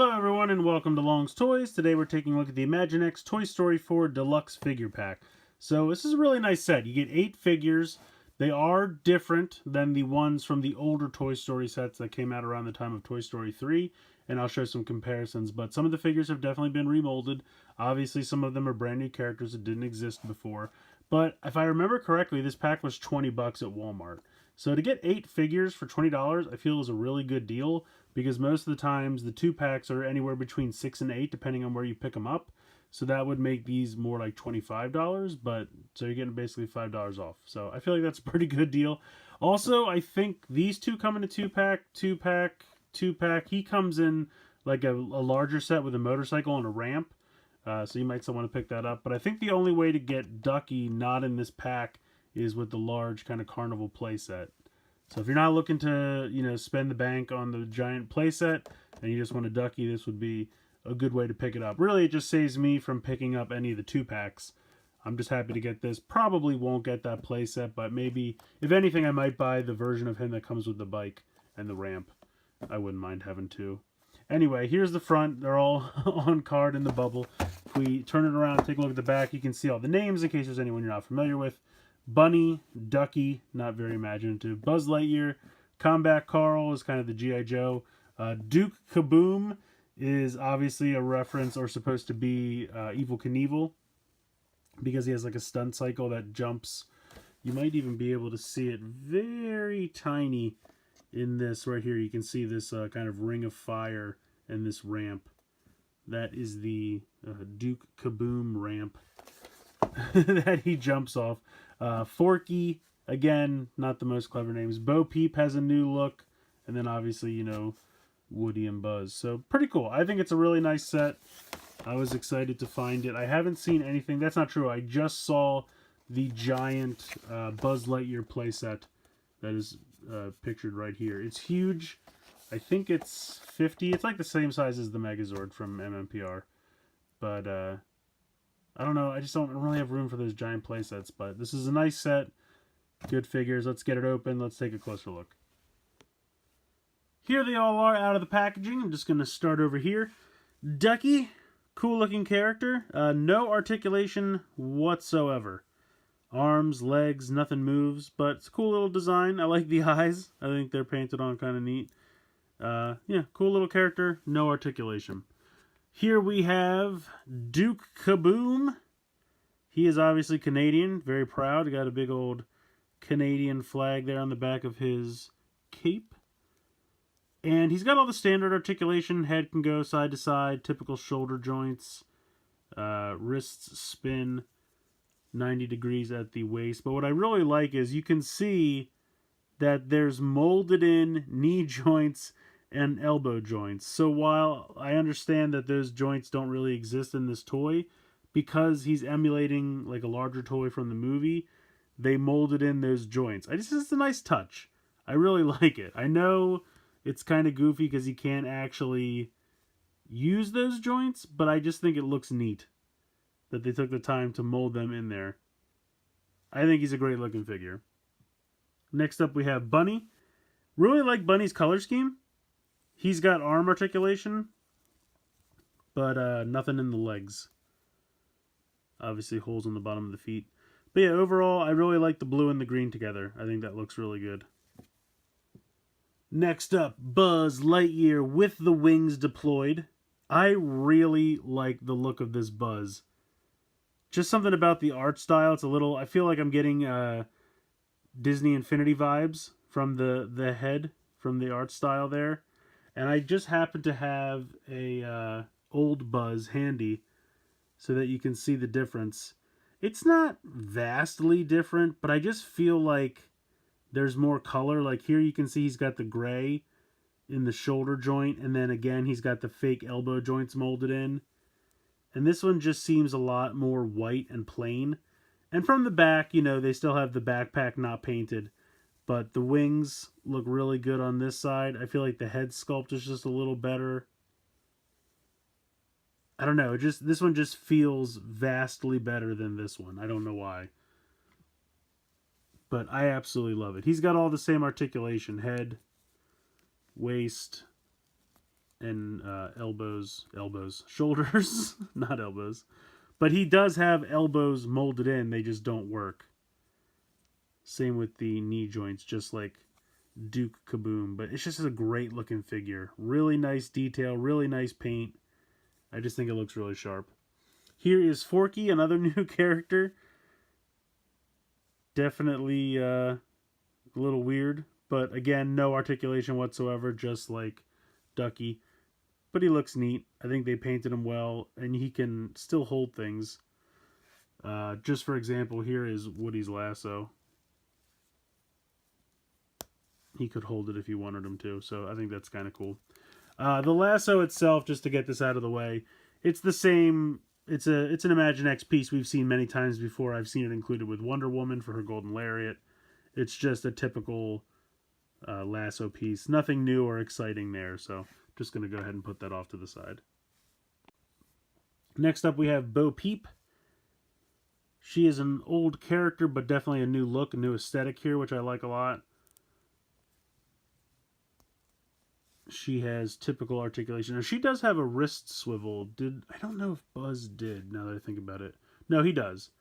Hello everyone and welcome to Long's Toys. Today we're taking a look at the Imaginext Toy Story 4 Deluxe figure pack. So this is a really nice set. You get 8 figures. They are different than the ones from the older Toy Story sets that came out around the time of Toy Story 3. And I'll show some comparisons. But some of the figures have definitely been remolded. Obviously some of them are brand new characters that didn't exist before. But if I remember correctly, this pack was $20 at Walmart. So to get 8 figures for $20, I feel is a really good deal, because most of the times the 2-packs are anywhere between $6 and $8 depending on where you pick them up. So that would make these more like $25, but so you're getting basically $5 off. So I feel like that's a pretty good deal. Also, I think these two come in a 2-pack, 2-pack, 2-pack. He comes in like a larger set with a motorcycle and a ramp. So you might still want to pick that up. But I think the only way to get Ducky not in this pack is with the large kind of carnival playset. So if you're not looking to, spend the bank on the giant playset and you just want a Ducky, this would be a good way to pick it up. Really, it just saves me from picking up any of the 2-packs. I'm just happy to get this. Probably won't get that playset, but maybe, if anything, I might buy the version of him that comes with the bike and the ramp. I wouldn't mind having 2. Anyway, here's the front. They're all on card in the bubble. If we turn it around and take a look at the back, you can see all the names in case there's anyone you're not familiar with. Bunny, Ducky, not very imaginative. Buzz Lightyear, Combat Carl is kind of the G.I. Joe. Duke Kaboom is obviously a reference, or supposed to be Evel Knievel, because he has like a stunt cycle that jumps. You might even be able to see it very tiny in this right here. You can see this kind of ring of fire and this ramp. That is the Duke Kaboom ramp that he jumps off. Forky, again, not the most clever names. Bo Peep has a new look. And then obviously, Woody and Buzz. So pretty cool. I think it's a really nice set. I was excited to find it. I haven't seen anything. That's not true. I just saw the giant Buzz Lightyear playset that is pictured right here. It's huge. I think it's 50. It's like the same size as the Megazord from MMPR. But I don't know. I don't really have room for those giant playsets. But this is a nice set. Good figures. Let's get it open. Let's take a closer look. Here they all are out of the packaging. I'm just going to start over here. Ducky, cool looking character. No articulation whatsoever. Arms, legs, nothing moves, but it's a cool little design. I like the eyes. I think they're painted on kind of neat. Yeah, cool little character. No articulation. Here we have Duke Kaboom. He is obviously Canadian. Very proud. Got a big old Canadian flag there on the back of his cape. And he's got all the standard articulation. Head can go side to side. Typical shoulder joints. Wrists spin 90 degrees at the waist. But what I really like is you can see that there's molded in knee joints and elbow joints. So while I understand that those joints don't really exist in this toy, because he's emulating like a larger toy from the movie, they molded in those joints. It's a nice touch. I really like it. I know it's kind of goofy because he can't actually use those joints, but I just think it looks neat that they took the time to mold them in there. I think he's a great looking figure. Next up we have Bunny. Really like Bunny's color scheme. He's got arm articulation, but nothing in the legs. Obviously holes on the bottom of the feet. But yeah, overall, I really like the blue and the green together. I think that looks really good. Next up, Buzz Lightyear with the wings deployed. I really like the look of this Buzz. Just something about the art style. It's a little, I feel like I'm getting Disney Infinity vibes from the head, from the art style there. And I just happen to have a old Buzz handy so that you can see the difference. It's not vastly different, but I just feel like there's more color. Like here you can see he's got the gray in the shoulder joint, and then again he's got the fake elbow joints molded in. And this one just seems a lot more white and plain. And from the back, they still have the backpack not painted. But the wings look really good on this side. I feel like the head sculpt is just a little better. I don't know. This one just feels vastly better than this one. I don't know why. But I absolutely love it. He's got all the same articulation. Head, waist, and shoulders, not elbows. But he does have elbows molded in, they just don't work. Same with the knee joints, just like Duke Kaboom. But it's just a great looking figure. Really nice detail, really nice paint. I just think it looks really sharp. Here is Forky, another new character. Definitely a little weird. But again, no articulation whatsoever, just like Ducky. But he looks neat. I think they painted him well, and he can still hold things. Just for example, here is Woody's lasso. He could hold it if he wanted him to, so I think that's kind of cool. The lasso itself, just to get this out of the way, it's the same. It's an Imaginext piece we've seen many times before. I've seen it included with Wonder Woman for her golden lariat. It's just a typical lasso piece. Nothing new or exciting there, so just going to go ahead and put that off to the side. Next up we have Peep. She is an old character, but definitely a new look, a new aesthetic here, which I like a lot. She has typical articulation. Now, she does have a wrist swivel. I don't know if Buzz did, now that I think about it. No, he does.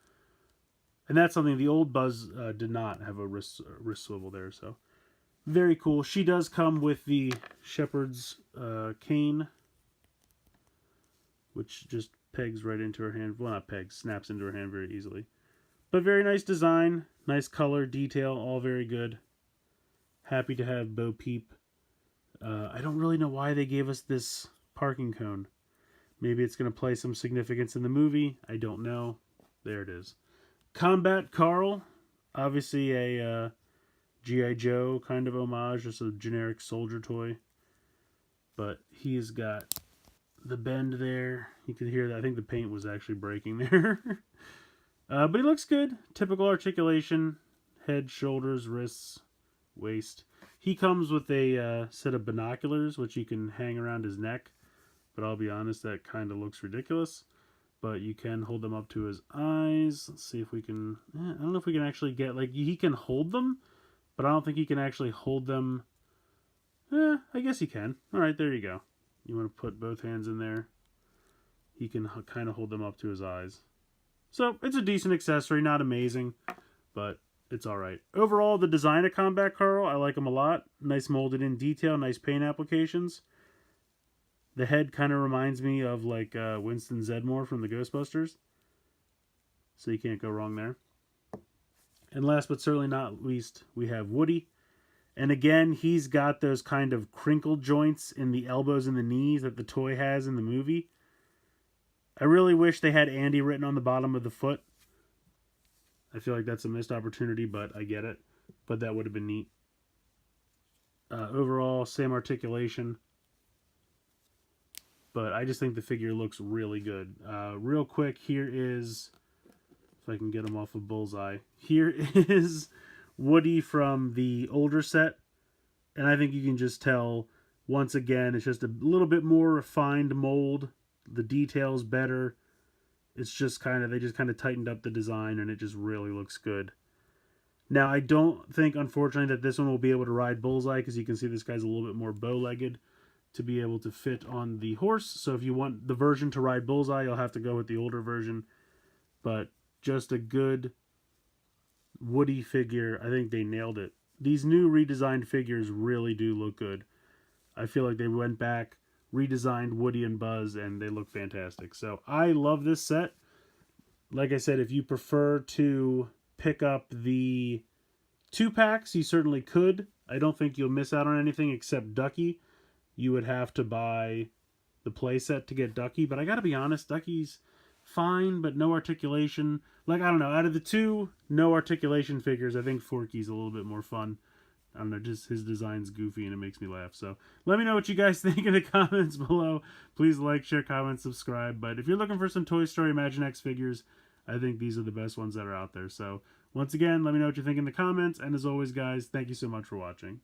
And that's something the old Buzz did not have a wrist swivel there, so very cool. She does come with the shepherd's cane, which just pegs right into her hand. Well, not pegs, snaps into her hand very easily. But very nice design, nice color, detail, all very good. Happy to have Bo Peep. I don't really know why they gave us this parking cone. Maybe it's going to play some significance in the movie. I don't know. There it is. Combat Carl. Obviously a G.I. Joe kind of homage. Just a generic soldier toy. But he's got the bend there. You can hear that. I think the paint was actually breaking there. But he looks good. Typical articulation. Head, shoulders, wrists, waist. He comes with a set of binoculars, which you can hang around his neck. But I'll be honest, that kind of looks ridiculous. But you can hold them up to his eyes. Let's see if we can... I don't know if we can actually get... Like, he can hold them, but I don't think he can actually hold them. I guess he can. Alright, there you go. You want to put both hands in there. He can kind of hold them up to his eyes. So, it's a decent accessory. Not amazing, but it's alright. Overall, the design of Combat Carl, I like him a lot. Nice molded in detail, nice paint applications. The head kind of reminds me of like Winston Zeddemore from the Ghostbusters. So you can't go wrong there. And last but certainly not least, we have Woody. And again, he's got those kind of crinkled joints in the elbows and the knees that the toy has in the movie. I really wish they had Andy written on the bottom of the foot. I feel like that's a missed opportunity, but I get it. But that would have been neat. Overall, same articulation. But I just think the figure looks really good. Real quick, here is... If I can get him off of Bullseye. Here is Woody from the older set. And I think you can just tell, once again, it's just a little bit more refined mold. The detail's better. It's just kind of, they just kind of tightened up the design and it just really looks good. Now, I don't think, unfortunately, that this one will be able to ride Bullseye because you can see this guy's a little bit more bow-legged to be able to fit on the horse. So if you want the version to ride Bullseye, you'll have to go with the older version. But just a good Woody figure. I think they nailed it. These new redesigned figures really do look good. I feel like they went back, redesigned Woody and Buzz, and they look fantastic. So I love this set. Like I said, if you prefer to pick up the 2-packs, you certainly could. I don't think you'll miss out on anything except Ducky. You would have to buy the playset to get Ducky. But I gotta be honest, Ducky's fine, but no articulation. Like, I don't know, out of the two no articulation figures, I think Forky's a little bit more fun. I don't know, just his design's goofy and it makes me laugh. So let me know what you guys think in the comments below. Please like, share, comment, subscribe. But if you're looking for some Toy Story Imaginext figures, I think these are the best ones that are out there. So once again, let me know what you think in the comments. And as always, guys, thank you so much for watching.